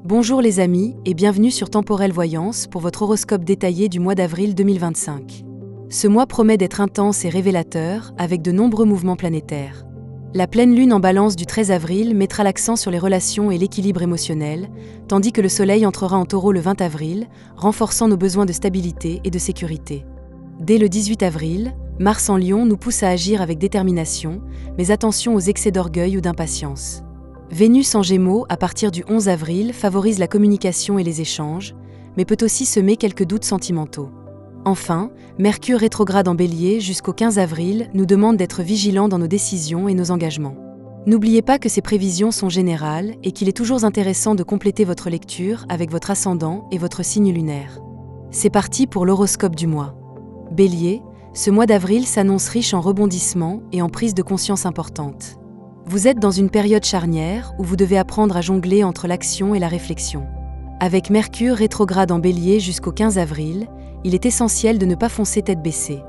Bonjour les amis et bienvenue sur Temporelle Voyance pour votre horoscope détaillé du mois d'avril 2025. Ce mois promet d'être intense et révélateur avec de nombreux mouvements planétaires. La pleine lune en balance du 13 avril mettra l'accent sur les relations et l'équilibre émotionnel, tandis que le soleil entrera en taureau le 20 avril, renforçant nos besoins de stabilité et de sécurité. Dès le 18 avril, Mars en Lion nous pousse à agir avec détermination, mais attention aux excès d'orgueil ou d'impatience. Vénus en Gémeaux, à partir du 11 avril, favorise la communication et les échanges, mais peut aussi semer quelques doutes sentimentaux. Enfin, Mercure rétrograde en Bélier jusqu'au 15 avril nous demande d'être vigilants dans nos décisions et nos engagements. N'oubliez pas que ces prévisions sont générales et qu'il est toujours intéressant de compléter votre lecture avec votre ascendant et votre signe lunaire. C'est parti pour l'horoscope du mois. Bélier, ce mois d'avril s'annonce riche en rebondissements et en prises de conscience importantes. Vous êtes dans une période charnière où vous devez apprendre à jongler entre l'action et la réflexion. Avec Mercure rétrograde en Bélier jusqu'au 15 avril, il est essentiel de ne pas foncer tête baissée.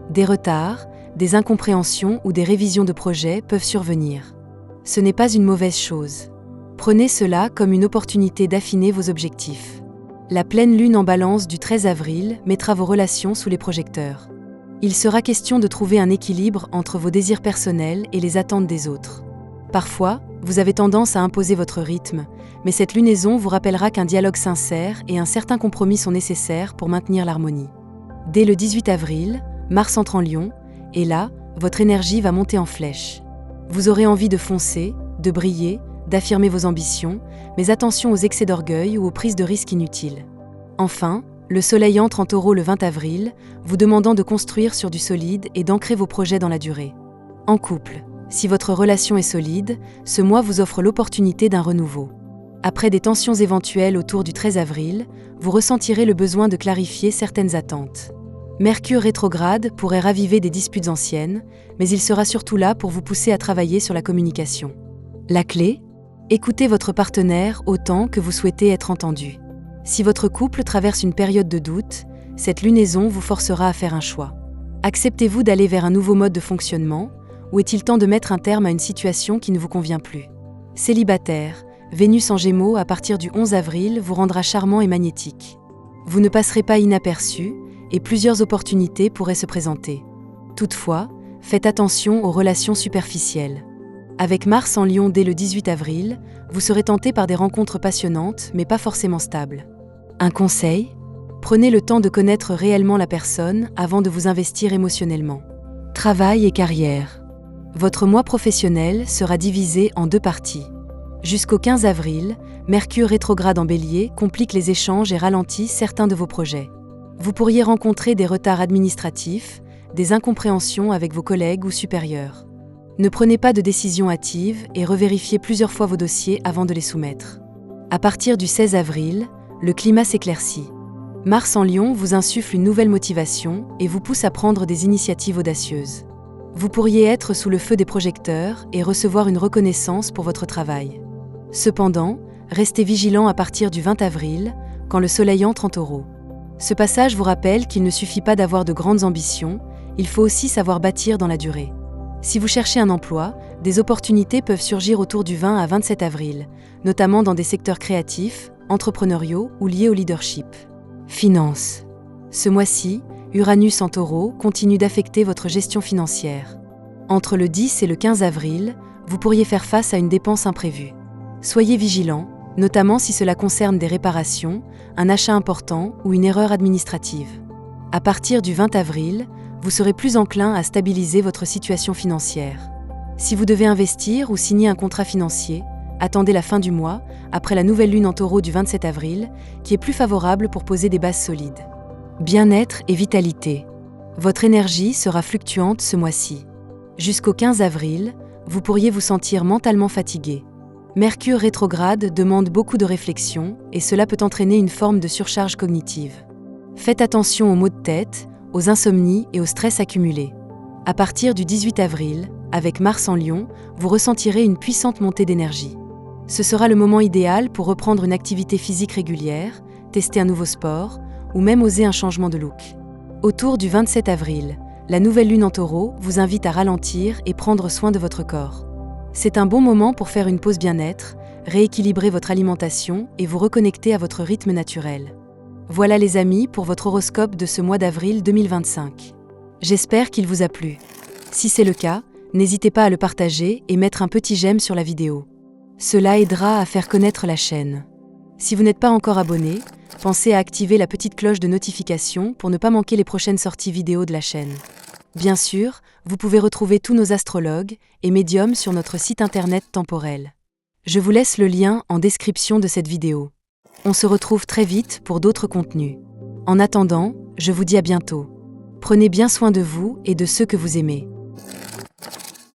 Des retards, des incompréhensions ou des révisions de projets peuvent survenir. Ce n'est pas une mauvaise chose. Prenez cela comme une opportunité d'affiner vos objectifs. La pleine lune en balance du 13 avril mettra vos relations sous les projecteurs. Il sera question de trouver un équilibre entre vos désirs personnels et les attentes des autres. Parfois, vous avez tendance à imposer votre rythme, mais cette lunaison vous rappellera qu'un dialogue sincère et un certain compromis sont nécessaires pour maintenir l'harmonie. Dès le 18 avril, Mars entre en Lion, et là, votre énergie va monter en flèche. Vous aurez envie de foncer, de briller, d'affirmer vos ambitions, mais attention aux excès d'orgueil ou aux prises de risques inutiles. Enfin, le Soleil entre en Taureau le 20 avril, vous demandant de construire sur du solide et d'ancrer vos projets dans la durée. En couple, si votre relation est solide, ce mois vous offre l'opportunité d'un renouveau. Après des tensions éventuelles autour du 13 avril, vous ressentirez le besoin de clarifier certaines attentes. Mercure rétrograde pourrait raviver des disputes anciennes, mais il sera surtout là pour vous pousser à travailler sur la communication. La clé ? Écoutez votre partenaire autant que vous souhaitez être entendu. Si votre couple traverse une période de doute, cette lunaison vous forcera à faire un choix. Acceptez-vous d'aller vers un nouveau mode de fonctionnement ? Ou est-il temps de mettre un terme à une situation qui ne vous convient plus ? Célibataire, Vénus en Gémeaux à partir du 11 avril vous rendra charmant et magnétique. Vous ne passerez pas inaperçu et plusieurs opportunités pourraient se présenter. Toutefois, faites attention aux relations superficielles. Avec Mars en Lion dès le 18 avril, vous serez tenté par des rencontres passionnantes mais pas forcément stables. Un conseil ? Prenez le temps de connaître réellement la personne avant de vous investir émotionnellement. Travail et carrière. Votre mois professionnel sera divisé en deux parties. Jusqu'au 15 avril, Mercure rétrograde en Bélier complique les échanges et ralentit certains de vos projets. Vous pourriez rencontrer des retards administratifs, des incompréhensions avec vos collègues ou supérieurs. Ne prenez pas de décisions hâtives et revérifiez plusieurs fois vos dossiers avant de les soumettre. À partir du 16 avril, le climat s'éclaircit. Mars en Lion vous insuffle une nouvelle motivation et vous pousse à prendre des initiatives audacieuses. Vous pourriez être sous le feu des projecteurs et recevoir une reconnaissance pour votre travail. Cependant, restez vigilant à partir du 20 avril, quand le Soleil entre en Taureau. Ce passage vous rappelle qu'il ne suffit pas d'avoir de grandes ambitions, il faut aussi savoir bâtir dans la durée. Si vous cherchez un emploi, des opportunités peuvent surgir autour du 20 à 27 avril, notamment dans des secteurs créatifs, entrepreneuriaux ou liés au leadership. Finances. Ce mois-ci, Uranus en Taureau continue d'affecter votre gestion financière. Entre le 10 et le 15 avril, vous pourriez faire face à une dépense imprévue. Soyez vigilant, notamment si cela concerne des réparations, un achat important ou une erreur administrative. À partir du 20 avril, vous serez plus enclin à stabiliser votre situation financière. Si vous devez investir ou signer un contrat financier, attendez la fin du mois, après la nouvelle lune en Taureau du 27 avril, qui est plus favorable pour poser des bases solides. Bien-être et vitalité. Votre énergie sera fluctuante ce mois-ci. Jusqu'au 15 avril, vous pourriez vous sentir mentalement fatigué. Mercure rétrograde demande beaucoup de réflexion et cela peut entraîner une forme de surcharge cognitive. Faites attention aux maux de tête, aux insomnies et au stress accumulé. À partir du 18 avril, avec Mars en Lion, vous ressentirez une puissante montée d'énergie. Ce sera le moment idéal pour reprendre une activité physique régulière, tester un nouveau sport, ou même oser un changement de look. Autour du 27 avril, la nouvelle lune en Taureau vous invite à ralentir et prendre soin de votre corps. C'est un bon moment pour faire une pause bien-être, rééquilibrer votre alimentation et vous reconnecter à votre rythme naturel. Voilà les amis pour votre horoscope de ce mois d'avril 2025. J'espère qu'il vous a plu. Si c'est le cas, n'hésitez pas à le partager et mettre un petit j'aime sur la vidéo. Cela aidera à faire connaître la chaîne. Si vous n'êtes pas encore abonné, pensez à activer la petite cloche de notification pour ne pas manquer les prochaines sorties vidéo de la chaîne. Bien sûr, vous pouvez retrouver tous nos astrologues et médiums sur notre site internet temporel. Je vous laisse le lien en description de cette vidéo. On se retrouve très vite pour d'autres contenus. En attendant, je vous dis à bientôt. Prenez bien soin de vous et de ceux que vous aimez.